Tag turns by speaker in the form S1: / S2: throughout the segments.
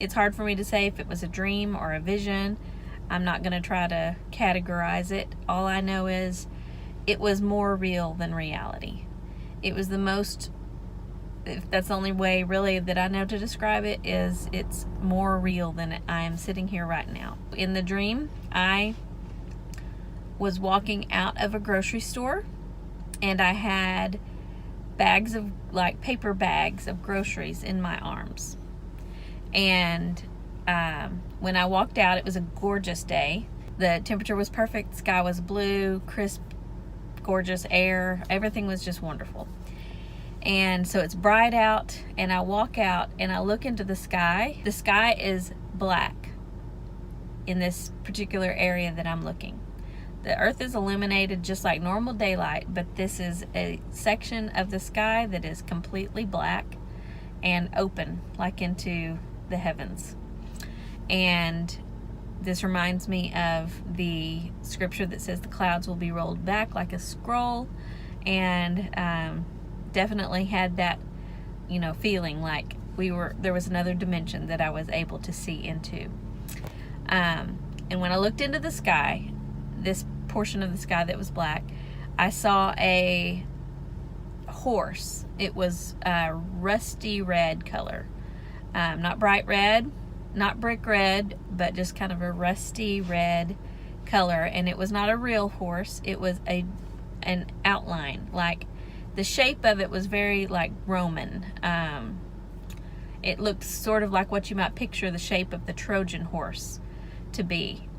S1: It's hard for me to say if it was a dream or a vision. I'm not going to try to categorize it. All I know is it was more real than reality. It was the most, if that's the only way really that I know to describe it, is it's more real than I am sitting here right now. In the dream, I was walking out of a grocery store, and I had bags of, like, paper bags of groceries in my arms. And when I walked out, it was a gorgeous day. The temperature was perfect. The sky was blue, crisp, gorgeous air. Everything was just wonderful. And so it's bright out, and I walk out and I look into the sky. The sky is black in this particular area that I'm looking. The earth is illuminated just like normal daylight, but this is a section of the sky that is completely black and open, like into the heavens. And this reminds me of the scripture that says the clouds will be rolled back like a scroll, and definitely had that, feeling like there was another dimension that I was able to see into. And when I looked into the sky, this portion of the sky that was black, I saw a horse. It was a rusty red color. Not bright red, not brick red, but just kind of a rusty red color. And it was not a real horse. It was an outline. Like, the shape of it was very like Roman. It looked sort of like what you might picture the shape of the Trojan horse to be.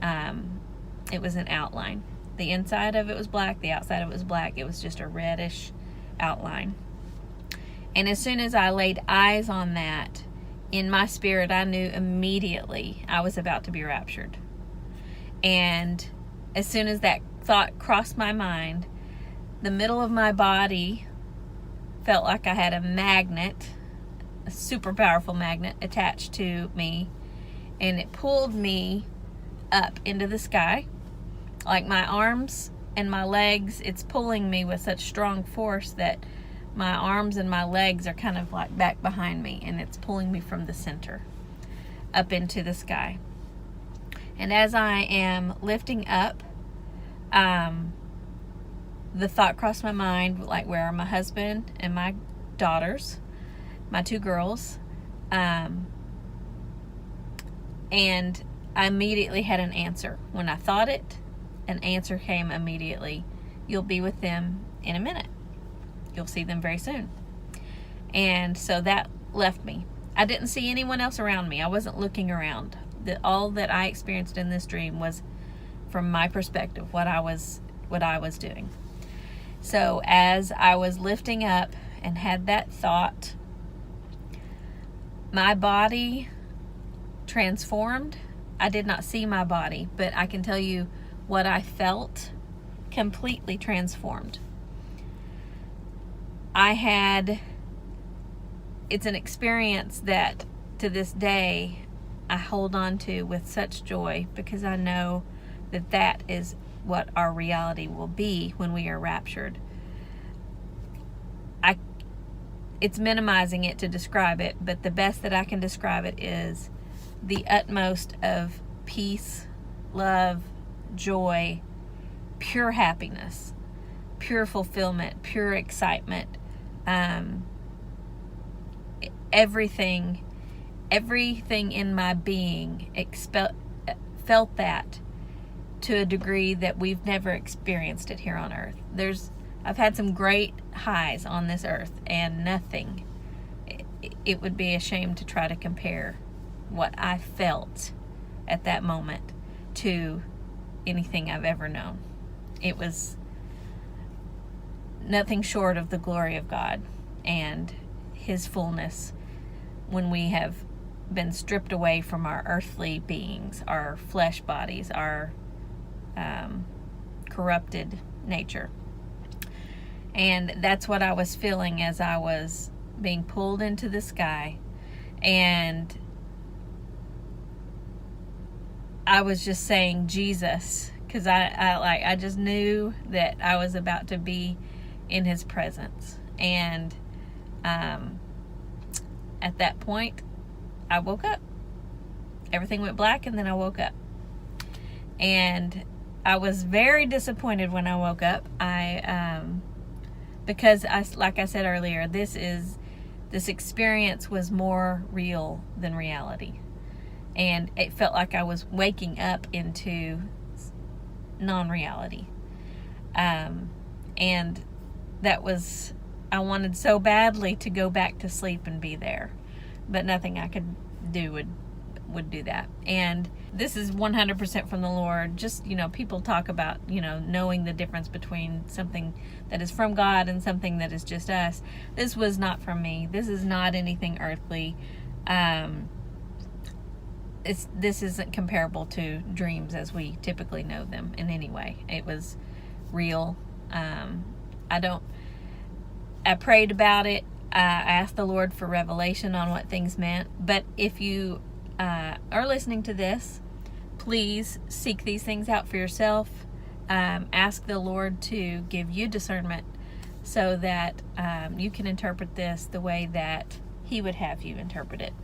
S1: It was an outline. The inside of it was black, the outside of it was black. It was just a reddish outline. And as soon as I laid eyes on that, in my spirit, I knew immediately I was about to be raptured. And as soon as that thought crossed my mind, the middle of my body felt like I had a magnet, a super powerful magnet attached to me, and it pulled me up into the sky. Like, my arms and my legs, it's pulling me with such strong force that my arms and my legs are kind of like back behind me, and it's pulling me from the center up into the sky. And as I am lifting up, the thought crossed my mind, like, where are my husband and my daughters, my two girls? And I immediately had an answer. When I thought it, an answer came immediately. You'll be with them in a minute. You'll see them very soon. And so that left me. I didn't see anyone else around me. I wasn't looking around. All that I experienced in this dream was from my perspective, what I was doing. So as I was lifting up and had that thought, my body transformed. I did not see my body, but I can tell you what I felt completely transformed. It's an experience that to this day I hold on to with such joy, because I know that that is what our reality will be when we are raptured. It's minimizing it to describe it, but the best that I can describe it is the utmost of peace, love, joy, pure happiness, pure fulfillment, pure excitement. Everything in my being felt that to a degree that we've never experienced it here on earth. I've had some great highs on this earth, and nothing. It would be a shame to try to compare what I felt at that moment to anything I've ever known. It was nothing short of the glory of God and His fullness when we have been stripped away from our earthly beings, our flesh bodies, our corrupted nature. And that's what I was feeling as I was being pulled into the sky. And I was just saying Jesus, because I just knew that I was about to be in His presence. And at that point, I woke up. everything went black, and then I woke up. And I was very disappointed when I woke up. Because like I said earlier, this experience was more real than reality. And it felt like I was waking up into non-reality. And that was, I wanted so badly to go back to sleep and be there, but nothing I could do would do that. And this is 100% from the Lord. Just, people talk about, knowing the difference between something that is from God and something that is just us. This was not from me. This is not anything earthly. This isn't comparable to dreams as we typically know them in any way. It was real. I prayed about it. I asked the Lord for revelation on what things meant. But if you are listening to this, please seek these things out for yourself. Ask the Lord to give you discernment so that you can interpret this the way that He would have you interpret it.